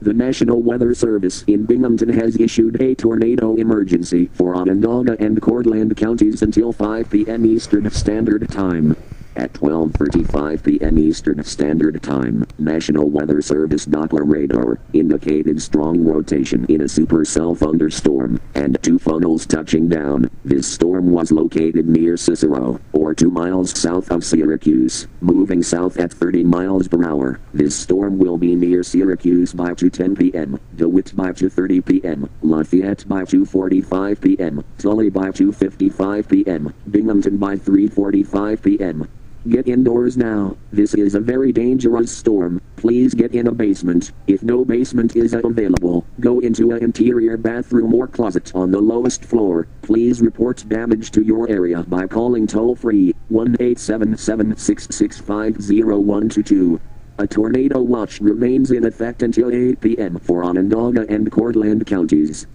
The National Weather Service in Binghamton has issued a tornado emergency for Onondaga and Cortland counties until 5 p.m. Eastern Standard Time. At 12:35 p.m. Eastern Standard Time, National Weather Service Doppler radar indicated strong rotation in a supercell thunderstorm, and 2 funnels touching down. This storm was located near Cicero, or 2 miles south of Syracuse, moving south at 30 miles per hour. This storm will be near Syracuse by 2:10 p.m., DeWitt by 2:30 p.m., Lafayette by 2:45 p.m., Tully by 2:55 p.m., Binghamton by 3:45 p.m. Get indoors now. This is a very dangerous storm. Please get in a basement. If no basement is available, go into an interior bathroom or closet on the lowest floor. Please report damage to your area by calling toll-free 1-877-665-0122. A tornado watch remains in effect until 8 p.m. for Onondaga and Cortland counties.